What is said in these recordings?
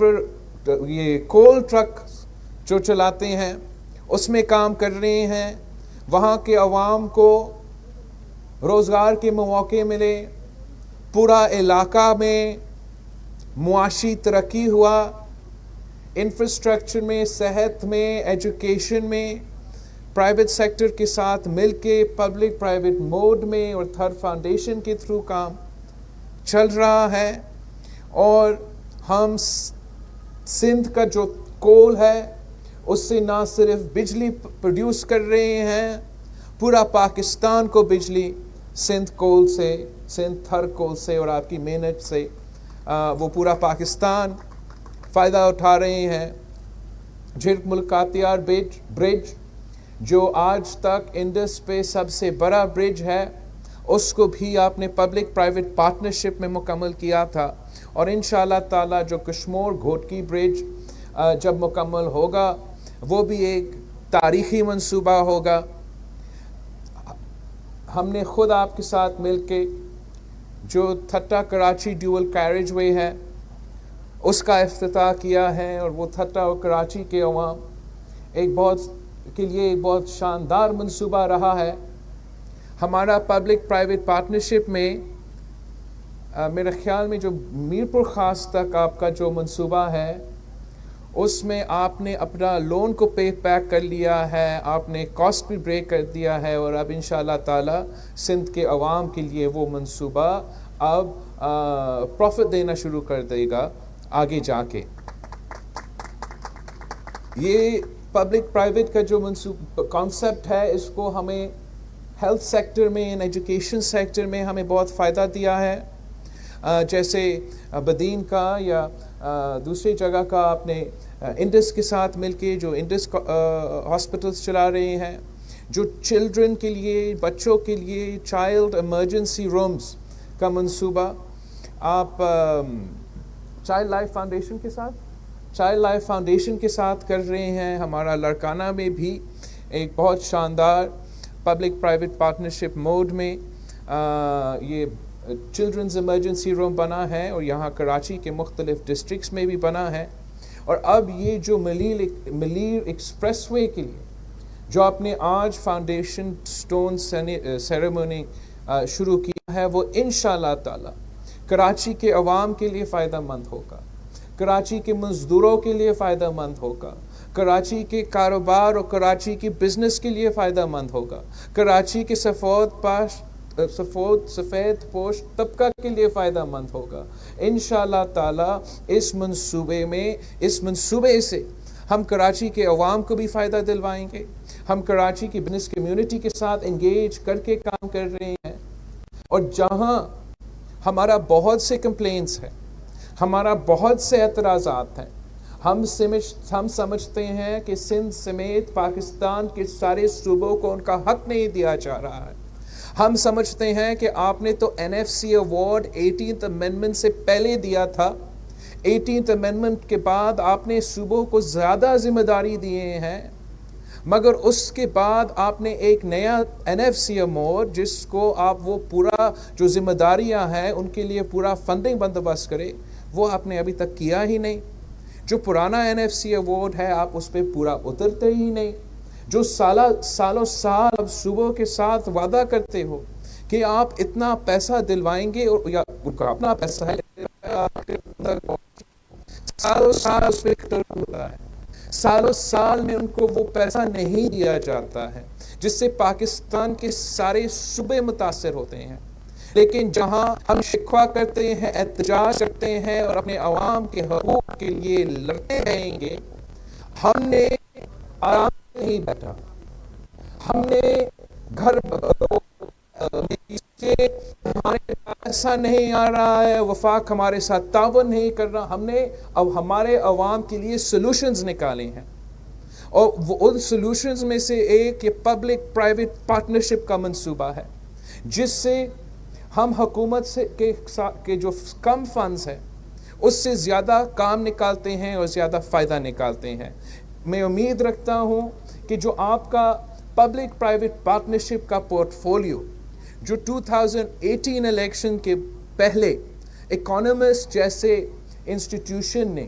Driver یہ کول truck جو چلاتے ہیں اس میں کام کر رہے ہیں، وہاں کے عوام کو روزگار کے مواقع ملے، پورا علاقہ میں معاشی ترقی ہوا، انفراسٹرکچر میں، صحت میں، ایجوکیشن میں، پرائیویٹ سیکٹر کے ساتھ مل کے پبلک پرائیویٹ موڈ میں اور تھرڈ فاؤنڈیشن کے تھرو کام چل رہا ہے۔ اور ہم سندھ کا جو کول ہے اس سے نہ صرف بجلی پروڈیوس کر رہے ہیں، پورا پاکستان کو بجلی سندھ کول سے، سندھ تھر کول سے اور آپ کی محنت سے وہ پورا پاکستان فائدہ اٹھا رہے ہیں۔ جھرک ملکاتیار برج جو آج تک انڈس پہ سب سے بڑا برج ہے، اس کو بھی آپ نے پبلک پرائیویٹ پارٹنرشپ میں مکمل کیا تھا، اور انشاءاللہ تعالی جو کشمور گھوٹکی برج جب مکمل ہوگا وہ بھی ایک تاریخی منصوبہ ہوگا۔ ہم نے خود آپ کے ساتھ مل کے جو تھٹا کراچی ڈیول کیریج وے ہے اس کا افتتاح کیا ہے، اور وہ تھٹا اور کراچی کے عوام کے لیے ایک بہت شاندار منصوبہ رہا ہے۔ ہمارا پبلک پرائیویٹ پارٹنرشپ میں میرے خیال میں جو میرپور خاص تک آپ کا جو منصوبہ ہے اس میں آپ نے اپنا لون کو پے بیک کر لیا ہے، آپ نے کاسٹ بھی بریک کر دیا ہے، اور اب انشاءاللہ تعالی سندھ کے عوام کے لیے وہ منصوبہ اب پروفٹ دینا شروع کر دے گا آگے جا کے۔ یہ پبلک پرائیویٹ کا جو کانسیپٹ ہے اس کو ہمیں ہیلتھ سیکٹر میں، ایجوکیشن سیکٹر میں ہمیں بہت فائدہ دیا ہے، جیسے بدین کا یا دوسری جگہ کا آپ نے انڈس کے ساتھ مل کے جو انڈس ہاسپٹلس چلا رہے ہیں، جو چلڈرن کے لیے، بچوں کے لیے چائلڈ ایمرجنسی رومز کا منصوبہ آپ چائلڈ لائف فاؤنڈیشن کے ساتھ کر رہے ہیں۔ ہمارا لڑکانہ میں بھی ایک بہت شاندار پبلک پرائیویٹ پارٹنرشپ موڈ میں یہ چلڈرنز ایمرجنسی روم بنا ہے، اور یہاں کراچی کے مختلف ڈسٹرکٹس میں بھی بنا ہے۔ اور اب یہ جو ملیر ایکسپریس وے کے لیے جو آپ نے آج فاؤنڈیشن سٹون سیریمونی شروع کیا ہے، وہ انشاءاللہ تعالی کراچی کے عوام کے لیے فائدہ مند ہوگا، کراچی کے مزدوروں کے لیے فائدہ مند ہوگا، کراچی کے کاروبار اور کراچی کی بزنس کے لیے فائدہ مند ہوگا، کراچی کے سفید پوش طبقہ کے لیے فائدہ مند ہوگا انشاءاللہ تعالی۔ اس منصوبے سے ہم کراچی کے عوام کو بھی فائدہ دلوائیں گے، ہم کراچی کی بزنس کمیونٹی کے ساتھ انگیج کر کے کام کر رہے ہیں، اور جہاں ہمارا بہت سے کمپلینٹس ہیں، ہمارا بہت سے اعتراضات ہیں، ہم سمجھتے ہیں کہ سندھ سمیت پاکستان کے سارے صوبوں کو ان کا حق نہیں دیا جا رہا ہے۔ ہم سمجھتے ہیں کہ آپ نے تو N F C award 18th amendment سے پہلے دیا تھا، 18th امینڈمنٹ کے بعد آپ نے صوبوں کو زیادہ ذمہ داری دیے ہیں، مگر اس کے بعد آپ نے ایک نیا این ایف سی ایوارڈ جس کو آپ وہ پورا جو ذمہ داریاں ہیں ان کے لیے پورا فنڈنگ بندوبست کرے، وہ آپ نے ابھی تک کیا ہی نہیں۔ جو پرانا این ایف سی ایوارڈ ہے آپ اس پہ پورا اترتے ہی نہیں، جو سالوں سال اب صوبوں کے ساتھ وعدہ کرتے ہو کہ آپ اتنا پیسہ دلوائیں گے، اور یا اپنا پیسہ ہے سالوں سال اس پہ ہوتا ہے، سالوں سال میں ان کو وہ پیسہ نہیں دیا جاتا ہے، جس سے پاکستان کے سارے صوبے متاثر ہوتے ہیں۔ لیکن جہاں ہم شکوہ کرتے ہیں، احتجاج کرتے ہیں اور اپنے عوام کے حقوق کے لیے لڑتے رہیں گے، ہم نے آرام سے نہیں بیٹھا، ہم نے گھر سے ہمارے ایسا نہیں آ رہا ہے، وفاق ہمارے ساتھ تعاون نہیں کر رہا، ہم نے اب ہمارے عوام کے لیے سلوشنز نکالے ہیں، اور ان سلوشنز میں سے ایک یہ پبلک پرائیویٹ پارٹنرشپ کا منصوبہ ہے، جس سے ہم حکومت سے کے جو کم فنڈز ہیں اس سے زیادہ کام نکالتے ہیں اور زیادہ فائدہ نکالتے ہیں۔ میں امید رکھتا ہوں کہ جو آپ کا پبلک پرائیویٹ پارٹنرشپ کا پورٹ فولیو جو 2018 الیکشن کے پہلے اکانومسٹ جیسے انسٹیٹیوشن نے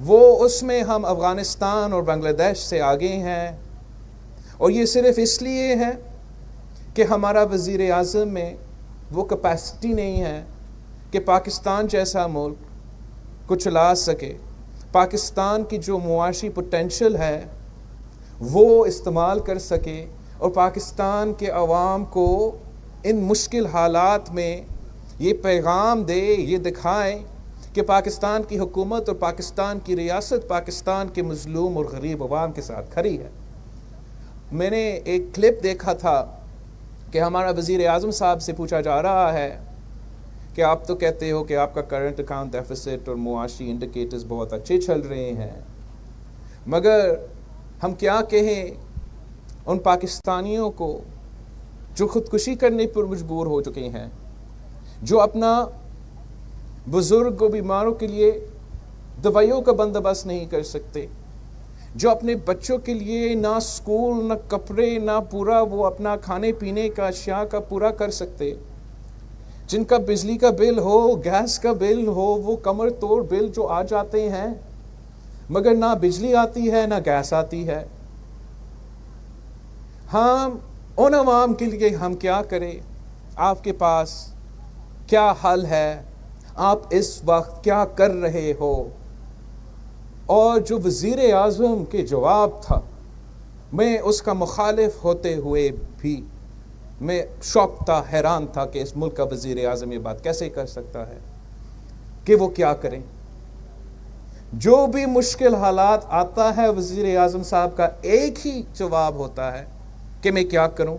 وہ اس میں ہم افغانستان اور بنگلہ دیش سے آگے ہیں، اور یہ صرف اس لیے ہے کہ ہمارا وزیر اعظم میں وہ کیپیسٹی نہیں ہے کہ پاکستان جیسا ملک کو چلا سکے، پاکستان کی جو معاشی پوٹینشل ہے وہ استعمال کر سکے، اور پاکستان کے عوام کو ان مشکل حالات میں یہ پیغام دے، یہ دکھائیں کہ پاکستان کی حکومت اور پاکستان کی ریاست پاکستان کے مظلوم اور غریب عوام کے ساتھ کھڑی ہے۔ میں نے ایک کلپ دیکھا تھا کہ ہمارا وزیر اعظم صاحب سے پوچھا جا رہا ہے کہ آپ تو کہتے ہو کہ آپ کا کرنٹ اکاؤنٹ ڈیفیسٹ اور معاشی انڈیکیٹرز بہت اچھے چل رہے ہیں، مگر ہم کیا کہیں ان پاکستانیوں کو جو خودکشی کرنے پر مجبور ہو چکے ہیں، جو اپنا بزرگ و بیماروں کے لیے دوائیوں کا بندوبست نہیں کر سکتے، جو اپنے بچوں کے لیے نہ اسکول، نہ کپڑے، نہ پورا وہ اپنا کھانے پینے کا اشیاء کا پورا کر سکتے، جن کا بجلی کا بل ہو، گیس کا بل ہو، وہ کمر توڑ بل جو آ جاتے ہیں، مگر نہ بجلی آتی ہے نہ گیس آتی ہے۔ ہم ان عوام کے لیے ہم کیا کریں؟ آپ کے پاس کیا حل ہے؟ آپ اس وقت کیا کر رہے ہو؟ اور جو وزیر اعظم کے جواب تھا، میں اس کا مخالف ہوتے ہوئے بھی میں شاک تھا، حیران تھا کہ اس ملک کا وزیر اعظم یہ بات کیسے کر سکتا ہے کہ وہ کیا کریں۔ جو بھی مشکل حالات آتا ہے وزیر اعظم صاحب کا ایک ہی جواب ہوتا ہے کہ میں کیا کروں۔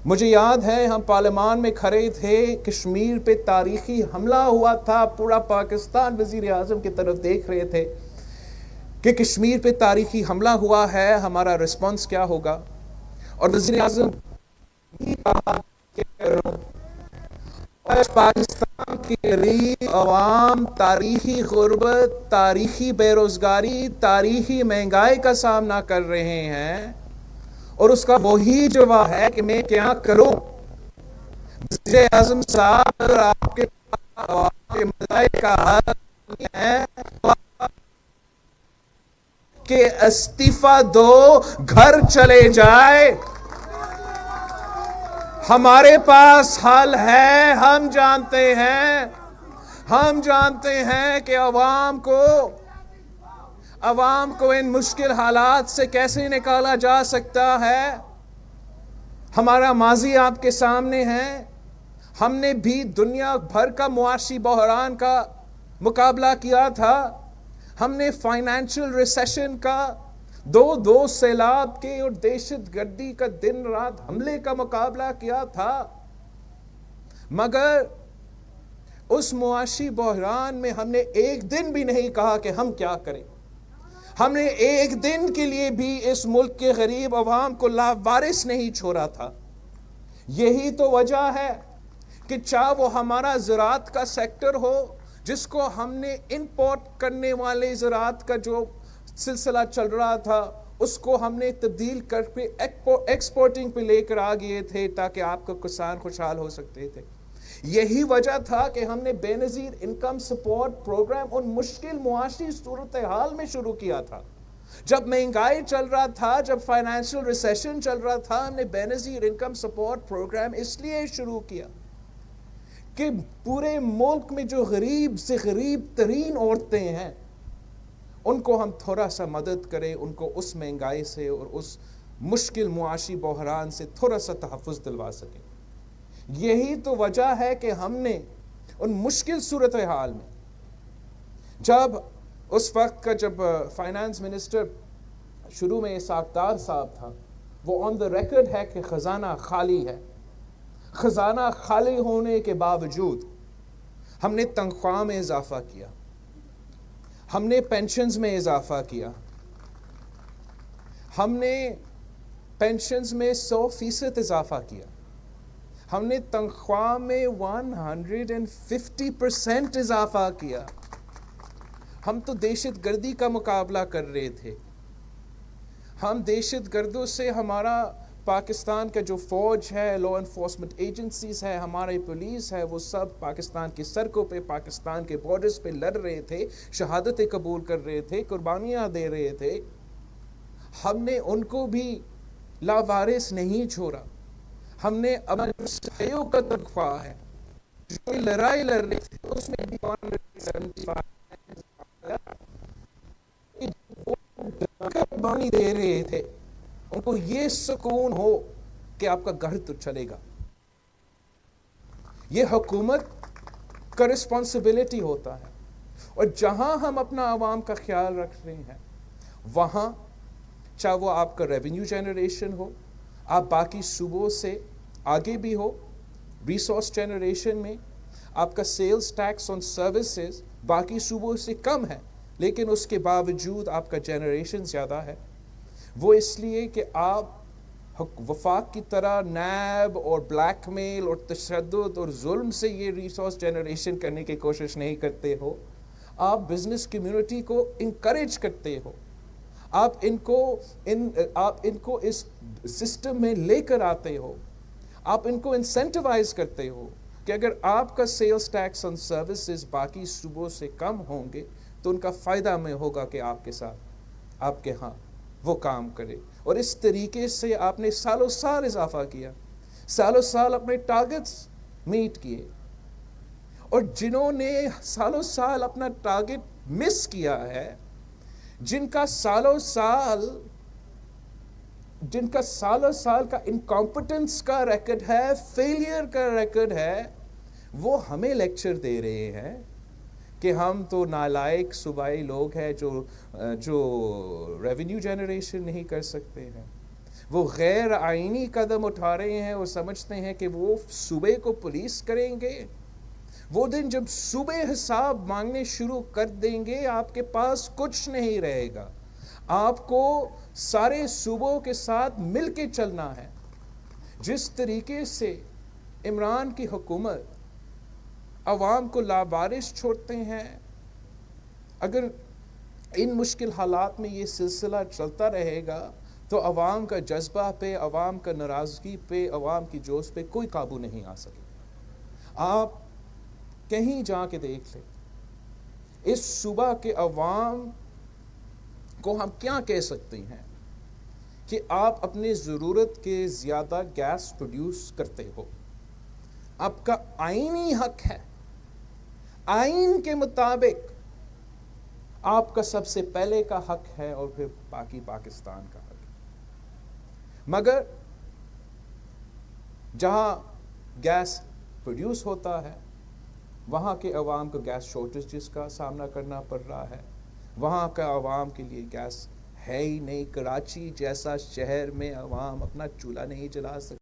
مجھے یاد ہے ہم پارلیمان میں کھڑے تھے، کشمیر پہ تاریخی حملہ ہوا تھا، پورا پاکستان وزیر اعظم کی طرف دیکھ رہے تھے کہ کشمیر پہ تاریخی حملہ ہوا ہے، ہمارا رسپانس کیا ہوگا، اور وزیر اعظم پاکستان کی غریب عوام تاریخی غربت، تاریخی بے روزگاری، تاریخی مہنگائی کا سامنا کر رہے ہیں، اور اس کا وہی جواب ہے کہ میں کیا کروں۔ وزیر اعظم صاحب، اگر آپ کے پاس عوام کے مسائل کا حل ہے کہ استعفیٰ دو، گھر چلے جائے، ہمارے پاس حل ہے۔ ہم جانتے ہیں کہ عوام کو ان مشکل حالات سے کیسے نکالا جا سکتا ہے۔ ہمارا ماضی آپ کے سامنے ہے، ہم نے بھی دنیا بھر کا معاشی بحران کا مقابلہ کیا تھا، ہم نے فائنینشل ریسیشن کا، دو سیلاب کے اور دہشت گردی کا دن رات حملے کا مقابلہ کیا تھا، مگر اس معاشی بحران میں ہم نے ایک دن بھی نہیں کہا کہ ہم کیا کریں۔ ہم نے ایک دن کے لیے بھی اس ملک کے غریب عوام کو لاوارث نہیں چھوڑا تھا۔ یہی تو وجہ ہے کہ چاہے وہ ہمارا زراعت کا سیکٹر ہو، جس کو ہم نے امپورٹ کرنے والے زراعت کا جو سلسلہ چل رہا تھا، اس کو ہم نے تبدیل کر کے ایکسپورٹنگ پہ لے کر آ گئے تھے تاکہ آپ کا کسان خوشحال ہو سکتے تھے۔ یہی وجہ تھا کہ ہم نے بے نظیر انکم سپورٹ پروگرام ان مشکل معاشی صورتحال میں شروع کیا تھا۔ جب مہنگائی چل رہا تھا، جب فائنینشل ریسیشن چل رہا تھا، ہم نے بے نظیر انکم سپورٹ پروگرام اس لیے شروع کیا کہ پورے ملک میں جو غریب سے غریب ترین عورتیں ہیں، ان کو ہم تھوڑا سا مدد کریں، ان کو اس مہنگائی سے اور اس مشکل معاشی بحران سے تھوڑا سا تحفظ دلوا سکیں۔ یہی تو وجہ ہے کہ ہم نے ان مشکل صورتحال میں، جب اس وقت کا جب فائنانس منسٹر شروع میں اسحاق ڈار صاحب تھا، وہ آن دا ریکارڈ ہے کہ خزانہ خالی ہے۔ خزانہ خالی ہونے کے باوجود ہم نے تنخواہ میں اضافہ کیا، ہم نے پینشنز میں اضافہ کیا، ہم نے پینشنز میں 100% اضافہ کیا، ہم نے تنخواہ میں 150% اضافہ کیا۔ ہم تو دہشت گردی کا مقابلہ کر رہے تھے، ہم دہشت گردوں سے ہمارا پاکستان کا جو فوج ہے، لا انفورسمنٹ ایجنسیز ہے، ہمارے پولیس ہے، وہ سب پاکستان کی سڑکوں پہ، پاکستان کے بارڈرز پہ لڑ رہے تھے، شہادتیں قبول کر رہے تھے، قربانیاں دے رہے تھے. ہم نے ان کو بھی لاوارث نہیں چھوڑا. ہم نے اپنے سہیوں کا تنخواہ ہے جو لڑائی لڑ رہے تھے اس میں بھی قربانی دے رہے تھے. ان کو یہ سکون ہو کہ آپ کا گھر تو چلے گا. یہ حکومت کا رسپانسبلٹی ہوتا ہے. اور جہاں ہم اپنا عوام کا خیال رکھ رہے ہیں وہاں چاہے وہ آپ کا ریونیو جنریشن ہو، آپ باقی صوبوں سے آگے بھی ہو، ریسورس جنریشن میں آپ کا سیلز ٹیکس آن سروسز باقی صوبوں سے کم ہے لیکن اس کے باوجود آپ کا جنریشن زیادہ ہے. وہ اس لیے کہ آپ وفاق کی طرح نیب اور بلیک میل اور تشدد اور ظلم سے یہ ریسورس جنریشن کرنے کی کوشش نہیں کرتے ہو. آپ بزنس کمیونٹی کو انکریج کرتے ہو. آپ ان کو اس سسٹم میں لے کر آتے ہو. آپ ان کو انسینٹیوائز کرتے ہو کہ اگر آپ کا سیلز ٹیکس آن سروسز باقی صوبوں سے کم ہوں گے تو ان کا فائدہ میں ہوگا کہ آپ کے ساتھ آپ کے ہاں وہ کام کرے. اور اس طریقے سے آپ نے سالوں سال اضافہ کیا، سالوں سال اپنے ٹارگٹس میٹ کیے. اور جنہوں نے سالوں سال اپنا ٹارگٹ مس کیا ہے، جن کا سالوں سال کا انکمپٹنس کا ریکارڈ ہے، فیلئر کا ریکارڈ ہے، وہ ہمیں لیکچر دے رہے ہیں کہ ہم تو نالائق صوبائی لوگ ہیں جو ریونیو جنریشن نہیں کر سکتے ہیں. وہ غیر آئینی قدم اٹھا رہے ہیں اور سمجھتے ہیں کہ وہ صوبے کو پولیس کریں گے. وہ دن جب صوبے حساب مانگنے شروع کر دیں گے آپ کے پاس کچھ نہیں رہے گا. آپ کو سارے صوبوں کے ساتھ مل کے چلنا ہے. جس طریقے سے عمران کی حکومت عوام کو لاوارث چھوڑتے ہیں، اگر ان مشکل حالات میں یہ سلسلہ چلتا رہے گا تو عوام کا جذبہ پہ، عوام کا ناراضگی پہ، عوام کی جوش پہ کوئی قابو نہیں آ سکے. آپ کہیں جا کے دیکھ لیں اس صوبہ کے عوام کو ہم کیا کہہ سکتے ہیں کہ آپ اپنی ضرورت کے زیادہ گیس پروڈیوس کرتے ہو. آپ کا آئینی حق ہے. آئین کے مطابق آپ کا سب سے پہلے کا حق ہے اور پھر باقی پاکستان کا حق ہے. مگر جہاں گیس پروڈیوس ہوتا ہے وہاں کے عوام کو گیس شارٹیجز کا سامنا کرنا پڑ رہا ہے. وہاں کا عوام کے لیے گیس ہے ہی نہیں. کراچی جیسا شہر میں عوام اپنا چولہا نہیں جلا سکتے.